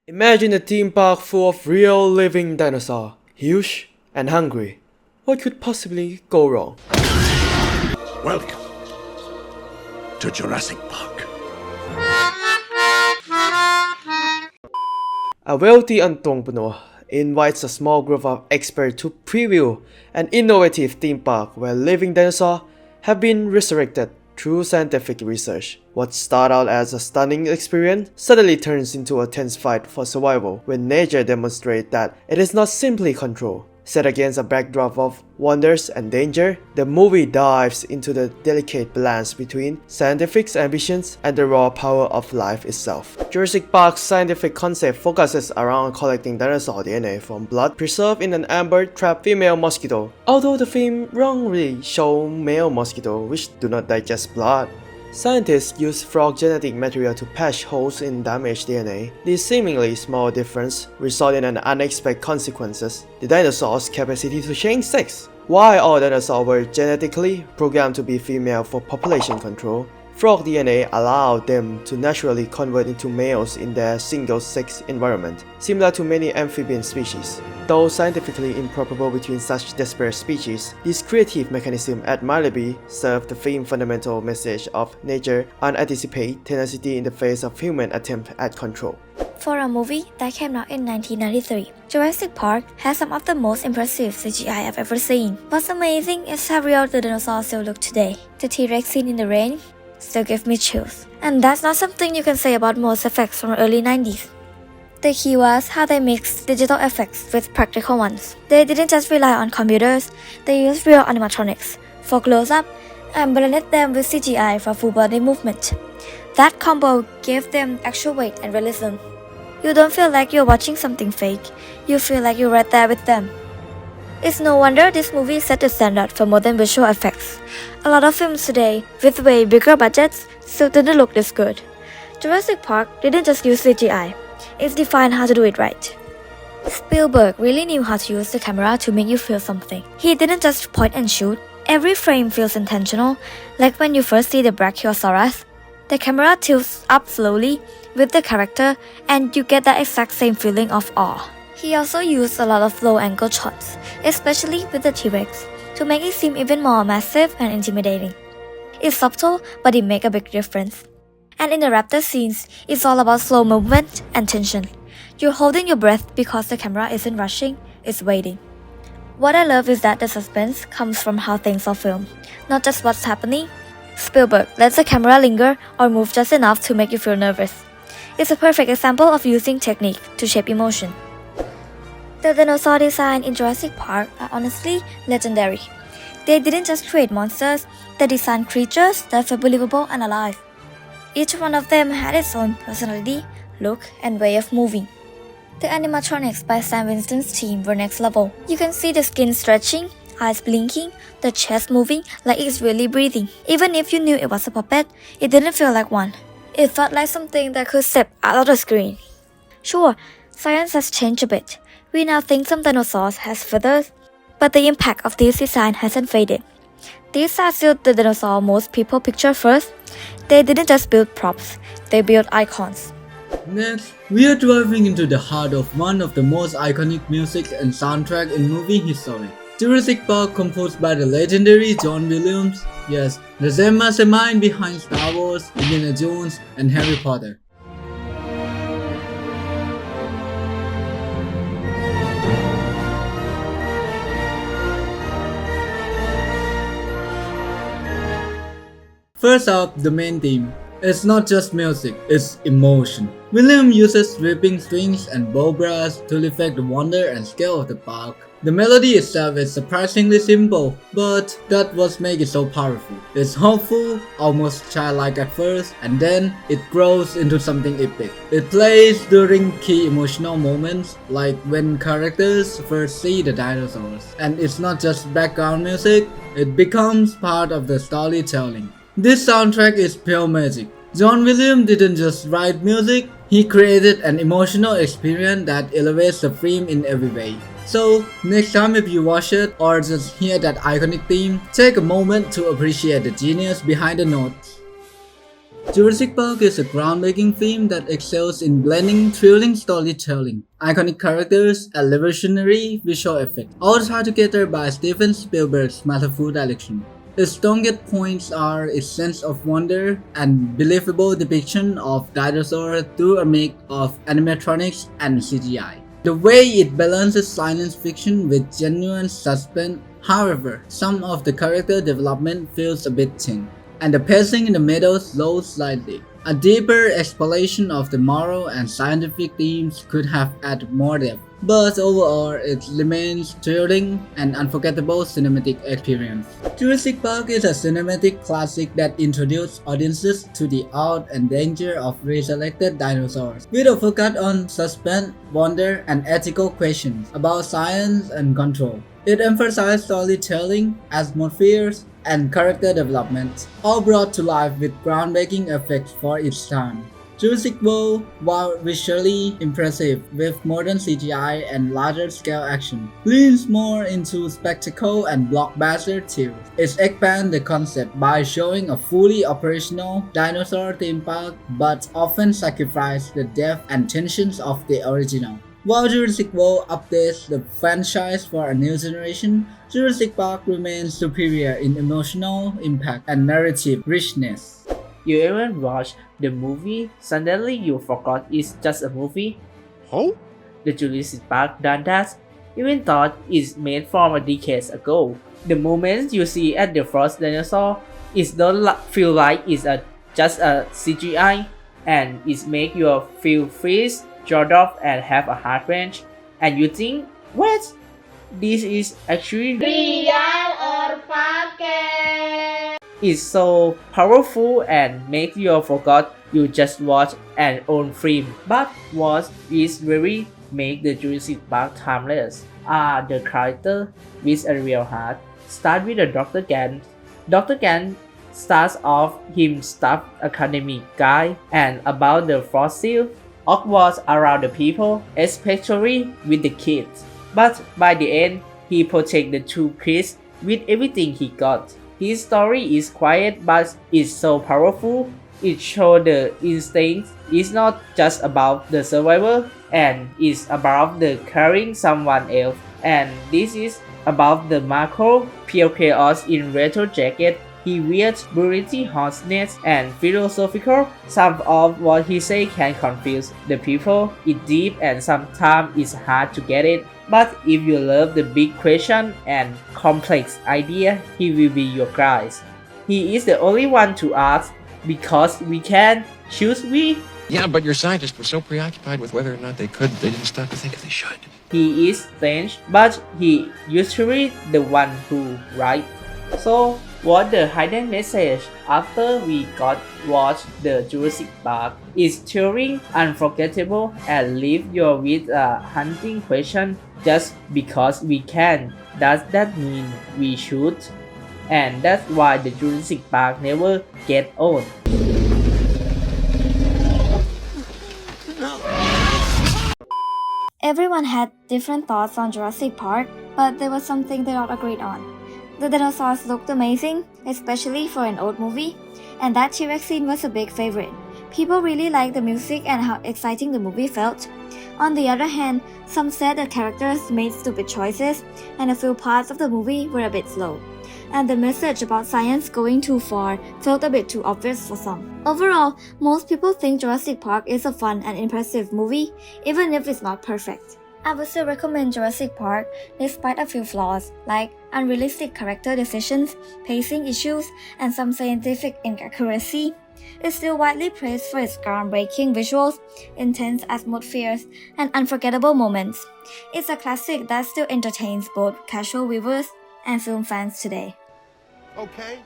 Imagine a theme park full of real living dinosaurs, huge and hungry. What could possibly go wrong? Welcome to Jurassic Park. A wealthy entrepreneur invites a small group of experts to preview an innovative theme park where living dinosaurs have been resurrected through scientific research. What started out as a stunning experience suddenly turns into a tense fight for survival when nature demonstrates that it is not simply control. Set against a backdrop of wonders and danger, the movie dives into the delicate balance between scientific ambitions and the raw power of life itself. Jurassic Park's scientific concept focuses around collecting dinosaur DNA from blood preserved in an amber-trapped female mosquito, although the film wrongly shows male mosquitoes which do not digest blood. Scientists use frog genetic material to patch holes in damaged DNA. This seemingly small difference results in unexpected consequences: the dinosaurs' capacity to change sex. While all dinosaurs were genetically programmed to be female for population control, frog DNA allowed them to naturally convert into males in their single-sex environment, similar to many amphibian species. Though scientifically improbable between such disparate species, this creative mechanism admirably served the film's fundamental message of nature's unanticipated tenacity in the face of human attempt at control. For a movie that came out in 1993, Jurassic Park has some of the most impressive CGI I've ever seen. What's amazing is how real the dinosaurs still look today. The T-Rex scene in the rain still give me chills. And that's not something you can say about most effects from early 90s. The key was how they mixed digital effects with practical ones. They didn't just rely on computers, they used real animatronics for close-up and blended them with CGI for full body movement. That combo gave them actual weight and realism. You don't feel like you're watching something fake, you feel like you're right there with them. It's no wonder this movie set the standard for modern visual effects. A lot of films today, with way bigger budgets, still didn't look this good. Jurassic Park didn't just use CGI, it defined how to do it right. Spielberg really knew how to use the camera to make you feel something. He didn't just point and shoot, every frame feels intentional, like when you first see the Brachiosaurus. The camera tilts up slowly with the character and you get that exact same feeling of awe. He also used a lot of low-angle shots, especially with the T-Rex, to make it seem even more massive and intimidating. It's subtle, but it makes a big difference. And in the raptor scenes, it's all about slow movement and tension. You're holding your breath because the camera isn't rushing, it's waiting. What I love is that the suspense comes from how things are filmed, not just what's happening. Spielberg lets the camera linger or move just enough to make you feel nervous. It's a perfect example of using technique to shape emotion. The dinosaur design in Jurassic Park are honestly legendary. They didn't just create monsters, they designed creatures that felt believable and alive. Each one of them had its own personality, look, and way of moving. The animatronics by Sam Winston's team were next level. You can see the skin stretching, eyes blinking, the chest moving like it's really breathing. Even if you knew it was a puppet, it didn't feel like one. It felt like something that could step out of the screen. Sure, science has changed a bit. We now think some dinosaurs has feathers, but the impact of this design hasn't faded. These are still the dinosaurs most people picture first. They didn't just build props, they built icons. Next, we are diving into the heart of one of the most iconic music and soundtrack in movie history. Jurassic Park, composed by the legendary John Williams. Yes, the same mastermind behind Star Wars, Indiana Jones, and Harry Potter. First up, the main theme. It's not just music, it's emotion. Williams uses sweeping strings and bow brass to reflect the wonder and scale of the park. The melody itself is surprisingly simple, but that's what makes it so powerful. It's hopeful, almost childlike at first, and then it grows into something epic. It plays during key emotional moments, like when characters first see the dinosaurs. And it's not just background music, it becomes part of the storytelling. This soundtrack is pure magic. John Williams didn't just write music, he created an emotional experience that elevates the film in every way. So, next time if you watch it or just hear that iconic theme, take a moment to appreciate the genius behind the notes. Jurassic Park is a groundbreaking film that excels in blending thrilling storytelling, iconic characters, and revolutionary visual effects, all tied together by Steven Spielberg's masterful direction. Its strongest points are its sense of wonder and believable depiction of dinosaurs through a mix of animatronics and CGI. The way it balances science fiction with genuine suspense, however, some of the character development feels a bit thin, and the pacing in the middle slows slightly. A deeper exploration of the moral and scientific themes could have added more depth, but overall it remains thrilling and unforgettable cinematic experience. Jurassic Park is a cinematic classic that introduced audiences to the art and danger of resurrected dinosaurs, with a focus on suspense, wonder, and ethical questions about science and control. It emphasized storytelling, atmospheres, and character development, all brought to life with groundbreaking effects for its time. Jurassic World, while visually impressive with modern CGI and larger-scale action, leans more into spectacle and blockbuster tales. It expands the concept by showing a fully operational dinosaur theme park, but often sacrifices the depth and tensions of the original. While Jurassic World updates the franchise for a new generation, Jurassic Park remains superior in emotional impact and narrative richness. You even watch the movie, suddenly you forgot it's just a movie? Oh? The Jurassic Park done that? Even thought it's made from a decades ago. The moment you see at the first dinosaur, it don't feel like it's just a CGI, and it make you feel freeze, jaw off, and have a heart wrench, and you think, what? This is actually real or fake? It's so powerful and make you forgot you just watch an old film. But what is really make the Jurassic Park timeless are the character with a real heart. Start with the Dr. Gant. Dr. Gant starts off him staff academic guy and about the fossil awkward around the people, especially with the kids. But by the end, he protects the two kids with everything he got. His story is quiet but it's so powerful. It shows the instinct is not just about the survival and it's about the caring someone else. And this is about the Marco, pure chaos in retro jacket. He wears brutality, harshness, and philosophical. Some of what he say can confuse the people. It's deep and sometimes it's hard to get it. But if you love the big question and complex idea, he will be your guide. He is the only one to ask, because we can, choose we? Yeah, but your scientists were so preoccupied with whether or not they could, they didn't stop to think if they should. He is strange, but he usually the one who right. So, what the hidden message after we got watched the Jurassic Park is thrilling, unforgettable, and leave you with a haunting question. Just because we can, does that mean we should? And that's why the Jurassic Park never get old. Everyone had different thoughts on Jurassic Park, but there was something they all agreed on. The dinosaurs looked amazing, especially for an old movie, and that T-Rex scene was a big favorite. People really liked the music and how exciting the movie felt. On the other hand, some said the characters made stupid choices, and a few parts of the movie were a bit slow. And the message about science going too far felt a bit too obvious for some. Overall, most people think Jurassic Park is a fun and impressive movie, even if it's not perfect. I would still recommend Jurassic Park despite a few flaws like unrealistic character decisions, pacing issues, and some scientific inaccuracy. It's still widely praised for its groundbreaking visuals, intense atmospheres, and unforgettable moments. It's a classic that still entertains both casual viewers and film fans today. Okay,